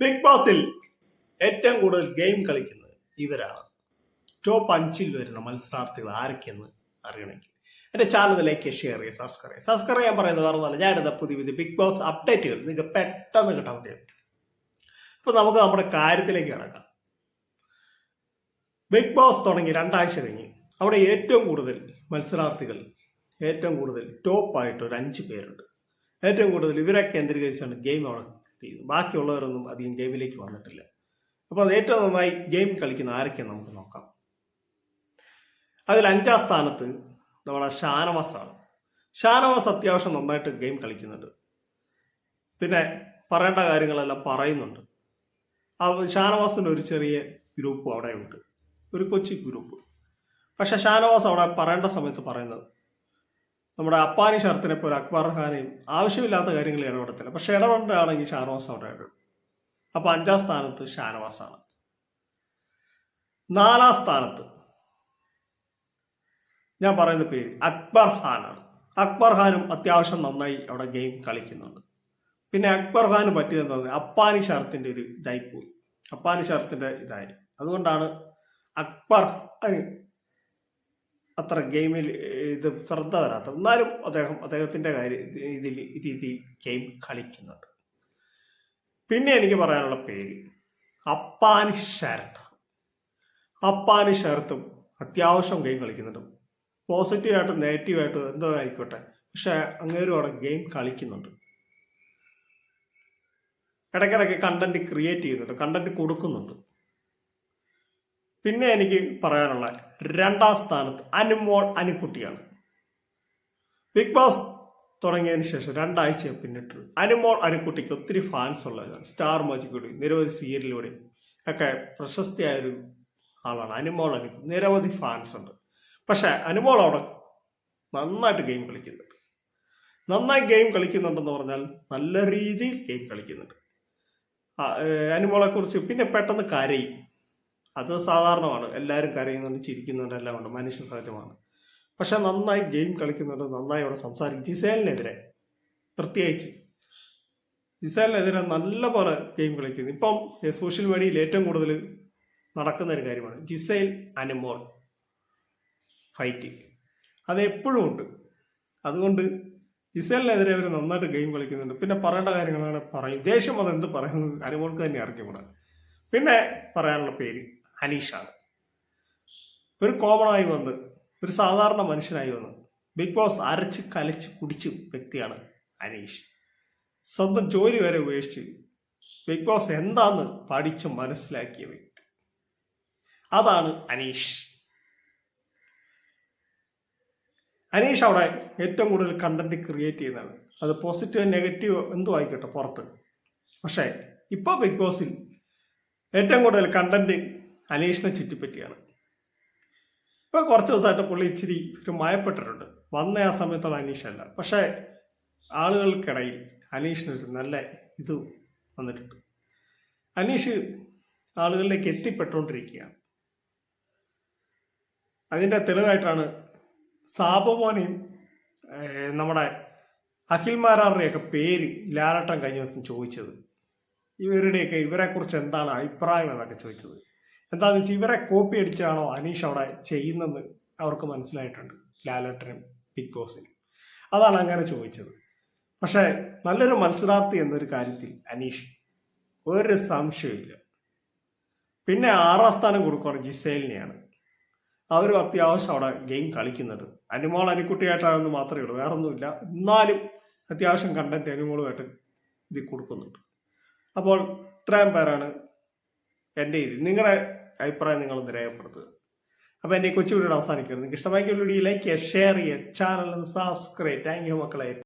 Big ബോസിൽ ഏറ്റവും കൂടുതൽ ഗെയിം കളിക്കുന്നത് ഇവരാണ്. ടോപ്പ് 5 വരുന്ന മത്സരാർത്ഥികൾ ആരൊക്കെയെന്ന് അറിയണമെങ്കിൽ എന്റെ ചാനൽ ലൈക്ക് ഷെയർ ചെയ്യുക, സബ്സ്ക്രൈബ് ചെയ്യാൻ പറയുന്നത് പറഞ്ഞാൽ ഞാൻ എടുത്ത പുതിയ ബിഗ് ബോസ് അപ്ഡേറ്റുകൾ നിങ്ങൾക്ക് പെട്ടെന്ന് കിട്ടാൻ വേണ്ടിയാണ്. അപ്പൊ നമുക്ക് നമ്മുടെ കാര്യത്തിലേക്ക് കിടക്കാം. ബിഗ് ബോസ് തുടങ്ങി 2 ആഴ്ച കഴിഞ്ഞ് അവിടെ ഏറ്റവും കൂടുതൽ മത്സരാർത്ഥികൾ ടോപ്പായിട്ട് ഒരു 5 പേരുണ്ട്. ഏറ്റവും കൂടുതൽ ഇവരെ കേന്ദ്രീകരിച്ചാണ് ഗെയിം അവിടെ ചെയ്യുന്നത്. ബാക്കിയുള്ളവരൊന്നും അധികം ഗെയിമിലേക്ക് വന്നിട്ടില്ല. അപ്പോൾ അത് ഏറ്റവും നന്നായി ഗെയിം കളിക്കുന്ന ആരൊക്കെ നമുക്ക് നോക്കാം. അതിൽ 5ാം സ്ഥാനത്ത് നമ്മുടെ ഷാനവാസാണ്. ഷാനവാസ് അത്യാവശ്യം നന്നായിട്ട് ഗെയിം കളിക്കുന്നുണ്ട്. പിന്നെ പറയേണ്ട കാര്യങ്ങളെല്ലാം പറയുന്നുണ്ട്. ഷാനവാസിന്റെ ഒരു ചെറിയ ഗ്രൂപ്പ് അവിടെ ഉണ്ട്, ഒരു കൊച്ചി ഗ്രൂപ്പ്. പക്ഷെ ഷാനവാസ് അവിടെ പറയേണ്ട സമയത്ത് പറയുന്നത് നമ്മുടെ അപ്പാനി ഷർത്തിനെ പോലെ അക്ബർ ഖാനെയും ആവശ്യമില്ലാത്ത കാര്യങ്ങൾ ഇടപെടത്തില്ല. പക്ഷെ ഇടപെടുകയാണെങ്കിൽ ഷാനവാസ് അവിടെ ഇടും. അപ്പൊ 5ാം സ്ഥാനത്ത് ഷാനവാസാണ്. 4ാം സ്ഥാനത്ത് ഞാൻ പറയുന്ന പേര് അക്ബർ ഖാനാണ്. അക്ബർ ഖാനും അത്യാവശ്യം നന്നായി അവിടെ ഗെയിം കളിക്കുന്നുണ്ട്. പിന്നെ അക്ബർ ഖാന് പറ്റിയത് അപ്പാനി ഷർത്തിന്റെ ഒരു ഇതായിപ്പോയി. അപ്പാനി ഷർത്തിന്റെ ഇതായി, അതുകൊണ്ടാണ് അക്ബർ അത്ര ഗെയിമിൽ ഇത് ശ്രദ്ധ വരാത്തത്. എന്നാലും അദ്ദേഹത്തിന്റെ രീതിയിൽ ഗെയിം കളിക്കുന്നുണ്ട്. പിന്നെ എനിക്ക് പറയാനുള്ള പേര് അപ്പാനി ഷർത്ത്. അപ്പാനി ഷർത്തും അത്യാവശ്യം ഗെയിം കളിക്കുന്നുണ്ട്. പോസിറ്റീവായിട്ടും നെഗറ്റീവായിട്ടും എന്തോ ആയിക്കോട്ടെ, പക്ഷെ അങ്ങേരും അവിടെ ഗെയിം കളിക്കുന്നുണ്ട്. ഇടയ്ക്കിടയ്ക്ക് കണ്ടന്റ് ക്രിയേറ്റ് ചെയ്യുന്നുണ്ട്, കണ്ടന്റ് കൊടുക്കുന്നുണ്ട്. പിന്നെ എനിക്ക് പറയാനുള്ള 2ാം സ്ഥാനത്ത് അനുമോൾ അനുക്കുട്ടിയാണ്. ബിഗ് ബോസ് തുടങ്ങിയതിന് ശേഷം 2 ആഴ്ച പിന്നിട്ട് അനുമോൾ അനുക്കുട്ടിക്ക് ഒത്തിരി ഫാൻസ് ഉള്ളതാണ്. സ്റ്റാർ മാജിക്കൂടി നിരവധി സീരിയലിലൂടെ ഒക്കെ പ്രശസ്തിയായ ഒരു ആളാണ് അനുമോൾ അനുക്കുട്ടി. നിരവധി ഫാൻസ് ഉണ്ട്. പക്ഷെ അനുമോൾ അവിടെ നന്നായിട്ട് ഗെയിം കളിക്കുന്നുണ്ട്. നന്നായി ഗെയിം കളിക്കുന്നുണ്ടെന്ന് പറഞ്ഞാൽ നല്ല രീതിയിൽ ഗെയിം കളിക്കുന്നുണ്ട്. അനുമോളെ കുറിച്ച് പിന്നെ പെട്ടെന്ന് കരയും. അത് സാധാരണമാണ്, എല്ലാവരും കരയുന്നുണ്ട്, ചിരിക്കുന്നുണ്ട്, എല്ലാം ഉണ്ട്, മനുഷ്യ സഹജമാണ്. പക്ഷെ നന്നായി ഗെയിം കളിക്കുന്നുണ്ട്, നന്നായി അവിടെ സംസാരിക്കും. ജിസേലിനെതിരെ പ്രത്യേകിച്ച് ജിസേലിനെതിരെ നല്ല പോലെ ഗെയിം കളിക്കുന്നു. ഇപ്പം സോഷ്യൽ മീഡിയയിൽ ഏറ്റവും കൂടുതൽ നടക്കുന്ന ഒരു കാര്യമാണ് ജിസേൽ അനുമോൾ ഫൈറ്റ്. അത് എപ്പോഴും ഉണ്ട്. അതുകൊണ്ട് ജിസേലിനെതിരെ അവർ നന്നായിട്ട് ഗെയിം കളിക്കുന്നുണ്ട്. പിന്നെ പറയേണ്ട കാര്യങ്ങളാണ് പറയും. ദേഷ്യം അത് എന്ത് പറയുന്നത് അനുമോൾക്ക് തന്നെ അറിഞ്ഞുകൂടാ. പിന്നെ പറയാനുള്ള പേര് അനീഷാണ്. ഒരു കോമണായി വന്ന്, ഒരു സാധാരണ മനുഷ്യനായി വന്ന് ബിഗ് ബോസ് അരച്ച് കലച്ച് കുടിച്ച വ്യക്തിയാണ് അനീഷ്. സ്വന്തം ജോലി വരെ ഉപേക്ഷിച്ച് ബിഗ് ബോസ് എന്താന്ന് പഠിച്ച് മനസ്സിലാക്കിയ വ്യക്തി, അതാണ് അനീഷ്. അനീഷ് അവിടെ ഏറ്റവും കൂടുതൽ കണ്ടന്റ് ക്രിയേറ്റ് ചെയ്യുന്നതാണ്. അത് പോസിറ്റീവ് നെഗറ്റീവ് എന്തോ ആയിക്കോട്ടെ പുറത്ത്. പക്ഷെ ഇപ്പൊ ബിഗ് ബോസിൽ ഏറ്റവും കൂടുതൽ കണ്ടന്റ് അനീഷിനെ ചുറ്റിപ്പറ്റിയാണ്. ഇപ്പൊ കുറച്ച് ദിവസമായിട്ട് പുള്ളി ഇച്ചിരി ഒരു മയപ്പെട്ടിട്ടുണ്ട്. വന്ന ആ സമയത്തുള്ള അനീഷല്ല. പക്ഷെ ആളുകൾക്കിടയിൽ അനീഷിനൊരു നല്ല ഇത് വന്നിട്ടുണ്ട്. അനീഷ് ആളുകളിലേക്ക് എത്തിപ്പെട്ടുകൊണ്ടിരിക്കുകയാണ്. അതിന്റെ തെളിവായിട്ടാണ് സാബുമോനെയും നമ്മുടെ അഖിൽമാരാറുടെയൊക്കെ പേര് ലാലട്ടൻ കഴിഞ്ഞ ദിവസം ചോദിച്ചത്. ഇവരെ കുറിച്ച് എന്താണ് അഭിപ്രായം എന്നൊക്കെ ചോദിച്ചത്. എന്താണെന്ന് വെച്ചാൽ ഇവരെ കോപ്പി അടിച്ചാണോ അനീഷ് അവിടെ ചെയ്യുന്നെന്ന് അവർക്ക് മനസ്സിലായിട്ടുണ്ട്, ലാലേട്ടനും ബിഗ് ബോസിനും. അതാണ് അങ്ങനെ ചോദിച്ചത്. പക്ഷെ നല്ലൊരു മത്സരാർത്ഥി എന്നൊരു കാര്യത്തിൽ അനീഷ് ഒരു സംശയമില്ല. പിന്നെ 6ാം സ്ഥാനം കൊടുക്കുകയാണ് ജിസേലിനെയാണ്. അവരും അത്യാവശ്യം അവിടെ ഗെയിം കളിക്കുന്നുണ്ട്. അനുമോൾ അനുക്കുട്ടിയായിട്ടാണെന്ന് മാത്രമേ ഉള്ളൂ, വേറെ ഒന്നുമില്ല. എന്നാലും അത്യാവശ്യം കണ്ടന്റ് അനുമോളുമായിട്ട് ഇത് കൊടുക്കുന്നുണ്ട്. അപ്പോൾ ഇത്രയും പേരാണ് എൻ്റെ ഇത്. നിങ്ങളുടെ അഭിപ്രായം നിങ്ങളൊന്ന് രേഖപ്പെടുത്തുക. അപ്പോൾ എൻ്റെ കൊച്ചു വീഡിയോ അവസാനിക്കുന്നത്. നിങ്ങൾക്ക് ഇഷ്ടമാക്കിയ വീഡിയോ ലൈക്ക് ചെയ്യുക, ഷെയർ ചെയ്യുക, ചാനൽ സബ്സ്ക്രൈബ്. താങ്ക് യു മക്കളെ.